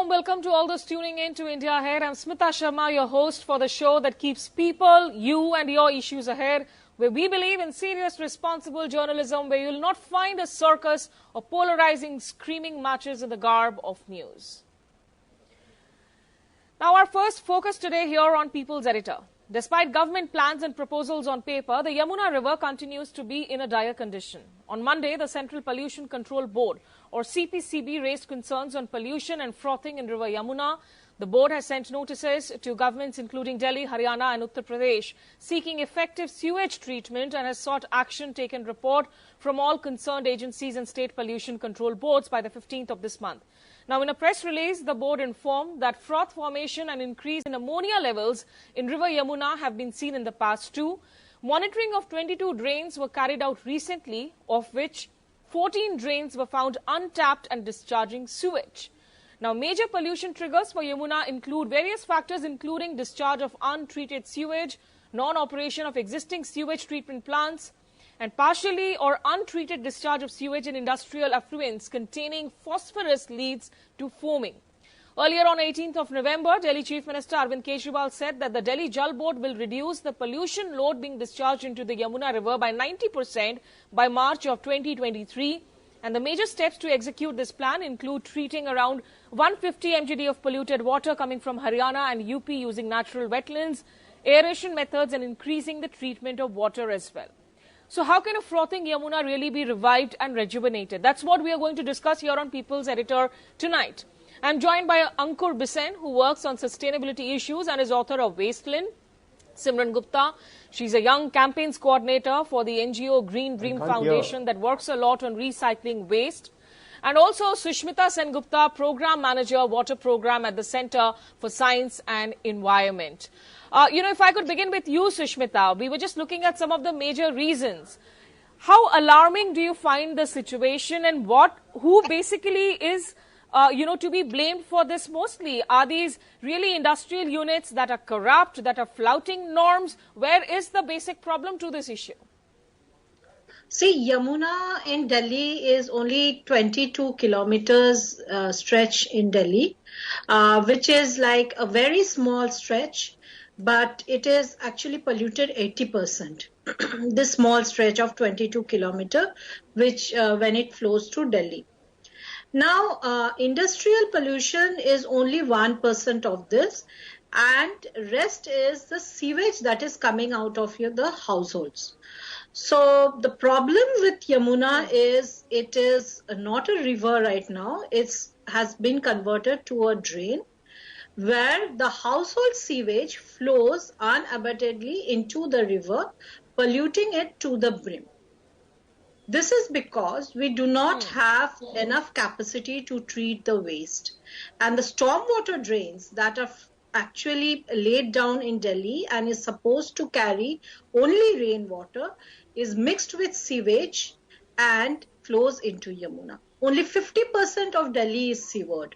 warm welcome to all those tuning in to India Ahead. I'm Smita Sharma, your host for the show that keeps people, you and your issues ahead, where we believe in serious, responsible journalism, where you'll not find a circus or polarizing, screaming matches in the garb of news. Now, our first focus today here on People's Editor. Despite government plans and proposals on paper, the Yamuna River continues to be in a dire condition. On Monday, the Central Pollution Control Board, or CPCB, raised concerns on pollution and frothing in River Yamuna. The board has sent notices to governments including Delhi, Haryana and Uttar Pradesh seeking effective sewage treatment and has sought action taken report from all concerned agencies and state pollution control boards by the 15th of this month. Now, in a press release, the board informed that froth formation and increase in ammonia levels in River Yamuna have been seen in the past too. Monitoring of 22 drains were carried out recently, of which 14 drains were found untapped and discharging sewage. Now, major pollution triggers for Yamuna include various factors including discharge of untreated sewage, non-operation of existing sewage treatment plants, and partially or untreated discharge of sewage in industrial effluents containing phosphorus leads to foaming. Earlier on 18th of November, Delhi Chief Minister Arvind Kejriwal said that the Delhi Jal Board will reduce the pollution load being discharged into the Yamuna River by 90% by March of 2023. And the major steps to execute this plan include treating around 150 mgd of polluted water coming from Haryana and UP using natural wetlands, aeration methods and increasing the treatment of water as well. So how can a frothing Yamuna really be revived and rejuvenated? That's what we are going to discuss here on People's Editor tonight. I'm joined by Ankur Bisen, who works on sustainability issues and is author of Wasteland. Simran Gupta, she's a young campaigns coordinator for the NGO Green Dream Foundation that works a lot on recycling waste. And also Sushmita Sengupta, Program Manager, Water Program at the Center for Science and Environment. If I could begin with you, Sushmita, we were just looking at some of the major reasons. How alarming do you find the situation and who basically is, to be blamed for this mostly? Are these really industrial units that are corrupt, that are flouting norms? Where is the basic problem to this issue? See, Yamuna in Delhi is only 22 kilometers stretch in Delhi, which is like a very small stretch, but it is actually polluted 80%. This small stretch of 22 kilometers, which when it flows through Delhi. Now, industrial pollution is only 1% of this, and rest is the sewage that is coming out of the households. So the problem with Yamuna is it is not a river right now. It has been converted to a drain where the household sewage flows unabatedly into the river, polluting it to the brim. This is because we do not have enough capacity to treat the waste. And the stormwater drains that are actually laid down in Delhi and is supposed to carry only rainwater is mixed with sewage and flows into Yamuna. Only 50% of Delhi is sewered,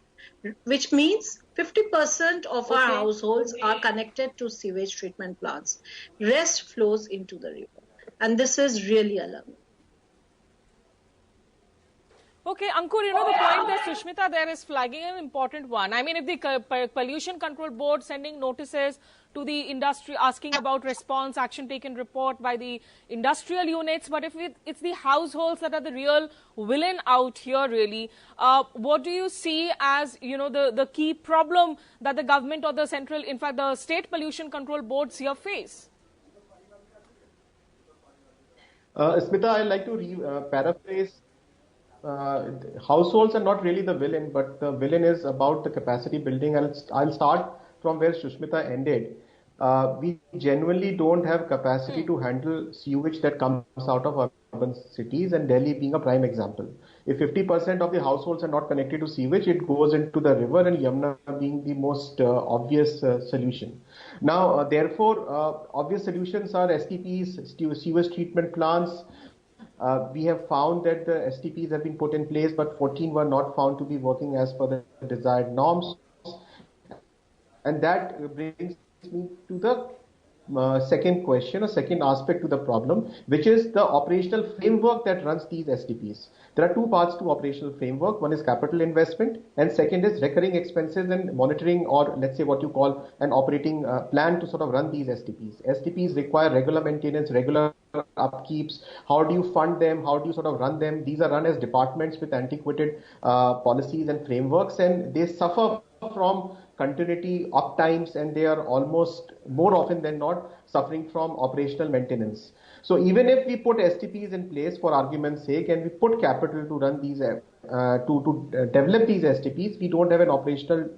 which means 50% of our households are connected to sewage treatment plants. Rest flows into the river. And this is really alarming. Okay, Ankur, the point that Sushmita there is flagging an important one. I mean, if the Pollution Control Board sending notices to the industry asking about response, action taken report by the industrial units, but if it's the households that are the real villain out here really, what do you see as, the key problem that the government or the central, in fact, the state pollution control boards here face? Smita, I'd like to paraphrase. Households are not really the villain, but the villain is about the capacity building. And I'll start from where Sushmita ended. We genuinely don't have capacity to handle sewage that comes out of urban cities, and Delhi being a prime example. If 50% of the households are not connected to sewage, it goes into the river, and Yamuna being the most obvious solution. Now, therefore, obvious solutions are STPs, sewage treatment plants. We have found that the STPs have been put in place, but 14 were not found to be working as per the desired norms. And that brings me to the second question, a second aspect to the problem, which is the operational framework that runs these STPs. There are two parts to operational framework. One is capital investment, and second is recurring expenses and monitoring, or let's say what you call an operating plan to sort of run these STPs. STPs require regular maintenance, regular upkeeps. How do you fund them? How do you sort of run them? These are run as departments with antiquated policies and frameworks, and they suffer from continuity, uptimes, and they are almost more often than not suffering from operational maintenance. So even if we put STPs in place for argument's sake, and we put capital to run these, to develop these STPs, we don't have an operational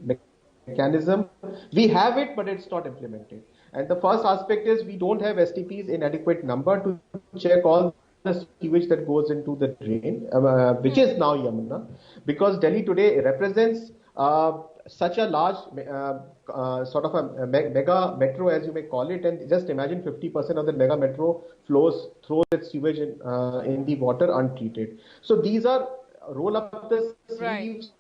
mechanism. We have it, but it's not implemented. And the first aspect is we don't have STPs in adequate number to check all the sewage that goes into the drain, which is now Yamuna, because Delhi today represents such a large sort of a mega metro, as you may call it, and just imagine 50% of the mega metro throws its sewage in the water untreated. So these are roll up the sleeves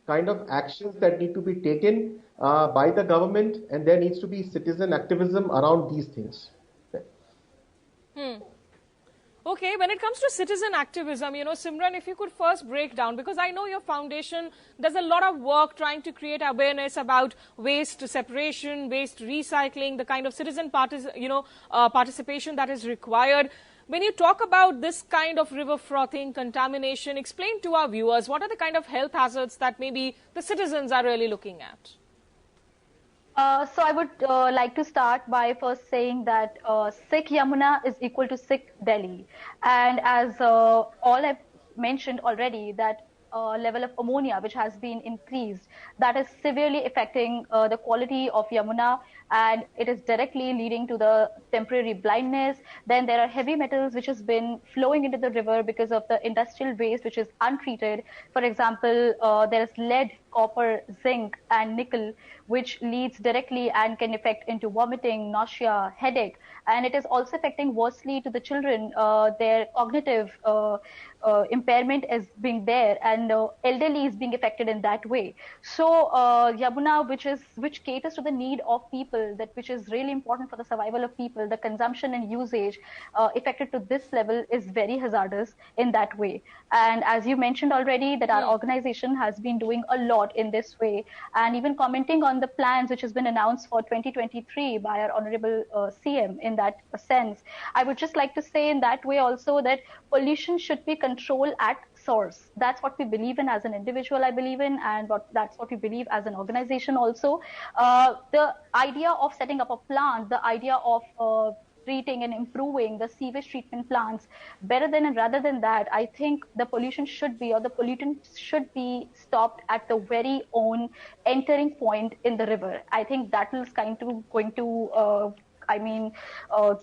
kind of actions that need to be taken by the government, and there needs to be citizen activism around these things. Okay, when it comes to citizen activism, Simran, if you could first break down, because I know your foundation does a lot of work trying to create awareness about waste separation, waste recycling, the kind of citizen participation that is required. When you talk about this kind of river frothing, contamination, explain to our viewers what are the kind of health hazards that maybe the citizens are really looking at. So I would like to start by first saying that sick Yamuna is equal to sick Delhi. And as all I've mentioned already, that level of ammonia which has been increased, that is severely affecting the quality of Yamuna, and it is directly leading to the temporary blindness. Then there are heavy metals which has been flowing into the river because of the industrial waste which is untreated. For example, there is lead, copper, zinc and nickel, which leads directly and can affect into vomiting, nausea, headache, and it is also affecting worstly to the children. Their cognitive impairment is being there, and elderly is being affected in that way. So Yamuna, which caters to the need of people, that which is really important for the survival of people, the consumption and usage affected to this level is very hazardous in that way. And as you mentioned already, that our organization has been doing a lot in this way, and even commenting on the plans which has been announced for 2023 by our honorable CM. In that sense, I would just like to say in that way also that pollution should be controlled at source. That's what we believe in as an individual, I believe in, and that's what we believe as an organization also. The idea of setting up a plant, the idea of treating and improving the sewage treatment plants, better than and rather than that, I think the pollution should be, or the pollutants should be stopped at the very own entering point in the river. I think that is kind of going to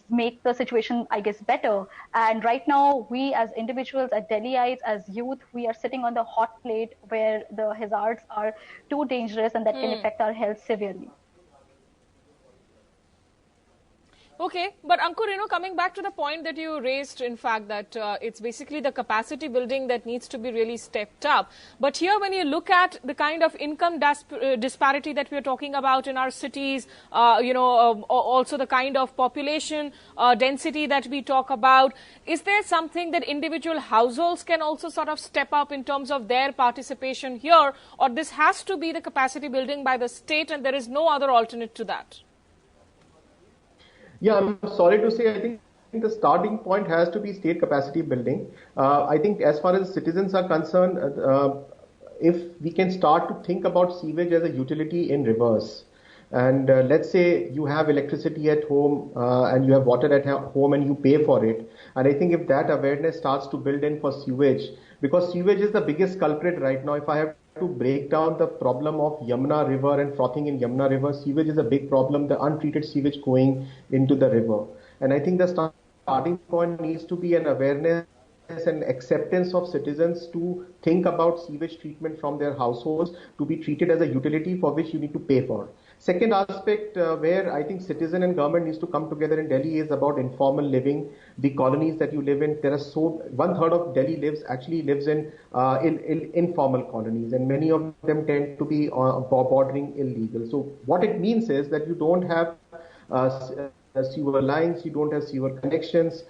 make the situation, I guess, better. And right now, we as individuals, as Delhiites, as youth, we are sitting on the hot plate where the hazards are too dangerous and that can affect our health severely. Okay, but Ankur, coming back to the point that you raised, in fact, that it's basically the capacity building that needs to be really stepped up. But here, when you look at the kind of income disparity that we are talking about in our cities, also the kind of population density that we talk about, is there something that individual households can also sort of step up in terms of their participation here, or this has to be the capacity building by the state and there is no other alternate to that? Yeah, I'm sorry to say, I think the starting point has to be state capacity building. I think as far as citizens are concerned, if we can start to think about sewage as a utility in reverse, and let's say you have electricity at home and you have water at home and you pay for it. And I think if that awareness starts to build in for sewage, because sewage is the biggest culprit right now. If I have to break down the problem of Yamuna River and frothing in Yamuna River, sewage is a big problem, the untreated sewage going into the river. And I think the starting point needs to be an awareness and acceptance of citizens to think about sewage treatment from their households to be treated as a utility for which you need to pay for. Second aspect where I think citizen and government needs to come together in Delhi is about informal living. The colonies that you live in, there are 1/3 of Delhi lives in informal colonies, and many of them tend to be bordering illegal. So what it means is that you don't have sewer lines, you don't have sewer connections.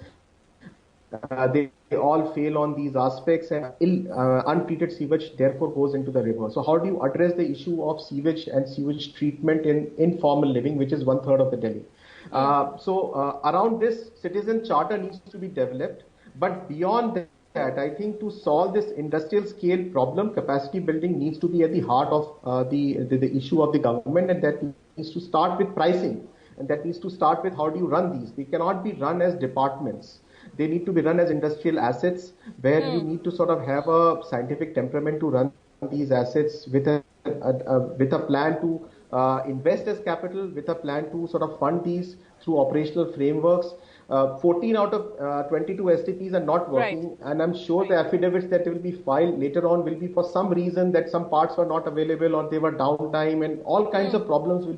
They all fail on these aspects, and untreated sewage therefore goes into the river. So how do you address the issue of sewage and sewage treatment in informal living, which is 1/3 of the Delhi? Around this, citizen charter needs to be developed. But beyond that, I think to solve this industrial scale problem, capacity building needs to be at the heart of the issue of the government, and that needs to start with pricing, and that needs to start with how do you run these. They cannot be run as departments. They need to be run as industrial assets where you need to sort of have a scientific temperament to run these assets with a plan to invest as capital, with a plan to sort of fund these through operational frameworks. 14 out of 22 STPs are not working, and I'm sure the affidavits that will be filed later on will be for some reason that some parts were not available or they were downtime, and all kinds of problems will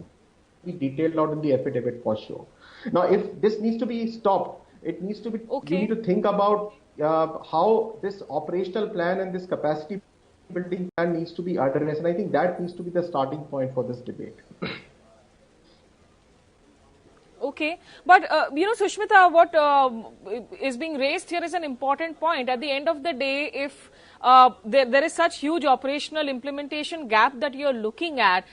be detailed out in the affidavit for sure. Now, if this needs to be stopped, it needs to be. We need to think about how this operational plan and this capacity building plan needs to be addressed, and I think that needs to be the starting point for this debate. Okay, but Sushmita, what is being raised here is an important point. At the end of the day, if there is such huge operational implementation gap that you're looking at,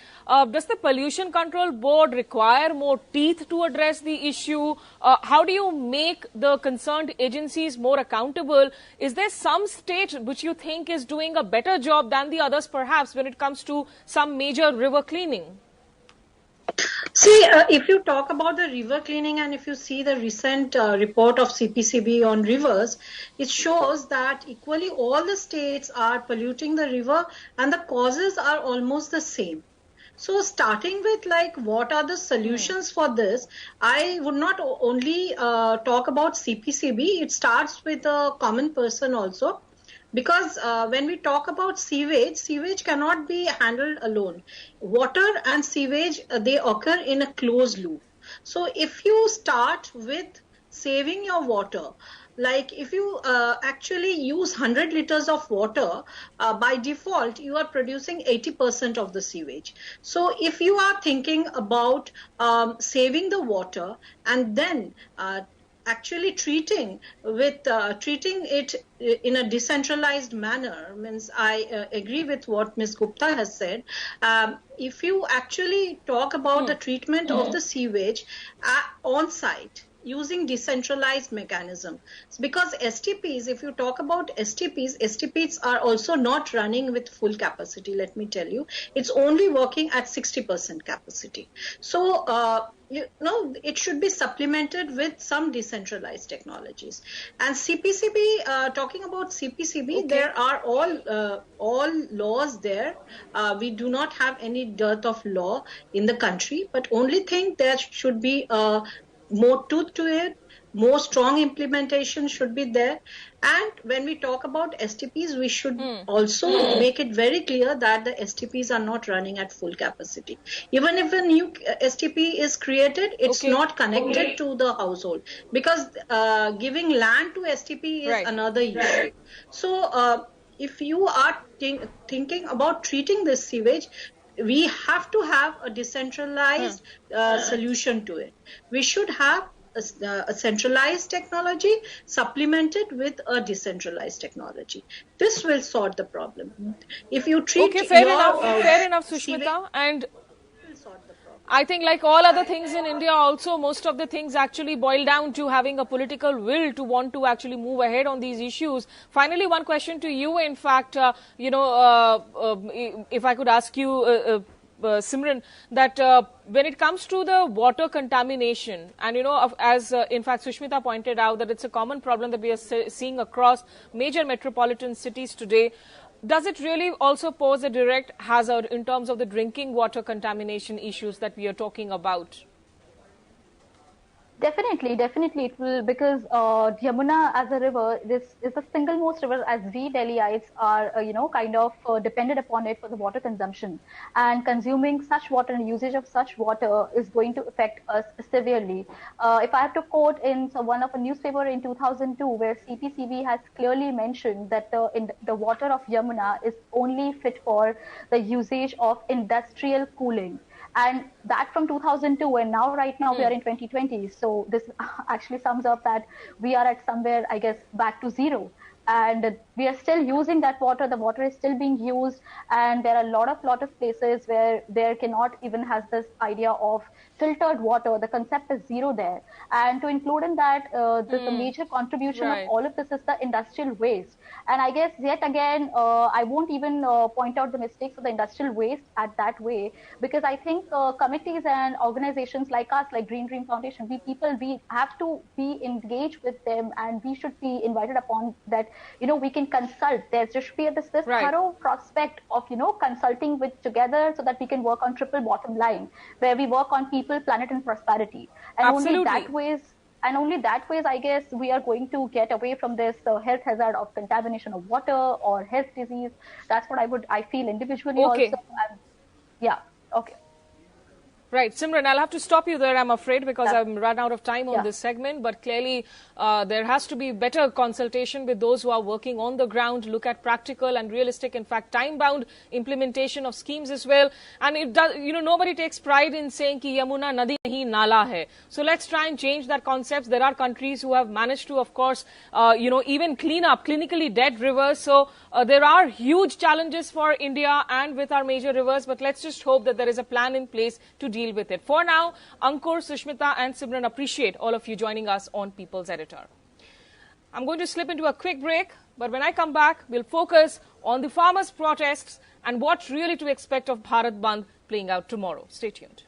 does the Pollution Control Board require more teeth to address the issue? How do you make the concerned agencies more accountable? Is there some state which you think is doing a better job than the others perhaps when it comes to some major river cleaning? See, if you talk about the river cleaning and if you see the recent report of CPCB on rivers, it shows that equally all the states are polluting the river and the causes are almost the same. So starting with like what are the solutions for this, I would not only talk about CPCB, it starts with a common person also. Because when we talk about sewage, sewage cannot be handled alone. Water and sewage, they occur in a closed loop. So if you start with saving your water, like if you actually use 100 liters of water, by default, you are producing 80% of the sewage. So if you are thinking about saving the water and then actually treating it in a decentralized manner, means I agree with what Ms. Gupta has said. If you actually talk about the treatment of the sewage on site using decentralized mechanism, because STPs, if you talk about STPs are also not running with full capacity. Let me tell you, it's only working at 60% capacity. So it should be supplemented with some decentralized technologies. And CPCB, talking about CPCB, there are all laws there. We do not have any dearth of law in the country, but only thing there should be more tooth to it, more strong implementation should be there. And when we talk about STPs, we should also make it very clear that the STPs are not running at full capacity. Even if a new STP is created, it's not connected to the household, because giving land to STP is another issue. So if you are thinking about treating this sewage, we have to have a decentralized solution to it. We should have a centralized technology supplemented with a decentralized technology. This will solve the problem. If you treat fair enough, Sushmita. And I think like all other things in India also, most of the things actually boil down to having a political will to want to actually move ahead on these issues. Finally, one question to you, in fact, if I could ask you, Simran, that when it comes to the water contamination, and as in fact Sushmita pointed out, that it's a common problem that we are seeing across major metropolitan cities today, does it really also pose a direct hazard in terms of the drinking water contamination issues that we are talking about? Definitely it will, because Yamuna as a river, this is the single most river, as we Delhiites are, kind of dependent upon it for the water consumption. And consuming such water and usage of such water is going to affect us severely. If I have to quote in one of a newspaper in 2002, where CPCB has clearly mentioned that the water of Yamuna is only fit for the usage of industrial cooling. And that from 2002, and now right now we are in 2020. So this actually sums up that we are at somewhere, I guess, back to zero. And we are still using that water. The water is still being used, and there are a lot of places where there cannot even has this idea of filtered water. The concept is zero there. And to include in that, the major contribution of all of this is the industrial waste. And I guess yet again, I won't even point out the mistakes of the industrial waste at that way, because I think committees and organizations like us, like Green Dream Foundation, we have to be engaged with them, and we should be invited upon that. We can consult. There should be this thorough prospect of, consulting with together so that we can work on triple bottom line, where we work on people, planet, and prosperity. And only that ways, I guess, we are going to get away from this health hazard of contamination of water or health disease. That's what I feel individually also. Yeah. Okay. Right. Simran, I'll have to stop you there, I'm afraid, because I've run out of time on this segment. But clearly, there has to be better consultation with those who are working on the ground, look at practical and realistic, in fact, time-bound implementation of schemes as well. And it does, nobody takes pride in saying ki Yamuna Nadi nahi Nala hai. So let's try and change that concept. There are countries who have managed to, of course, even clean up clinically dead rivers. So there are huge challenges for India and with our major rivers. But let's just hope that there is a plan in place to deal with it. For now, Ankur, Sushmita and Simran, appreciate all of you joining us on People's Editor. I'm going to slip into a quick break, but when I come back, we'll focus on the farmers' protests and what really to expect of Bharat Bandh playing out tomorrow. Stay tuned.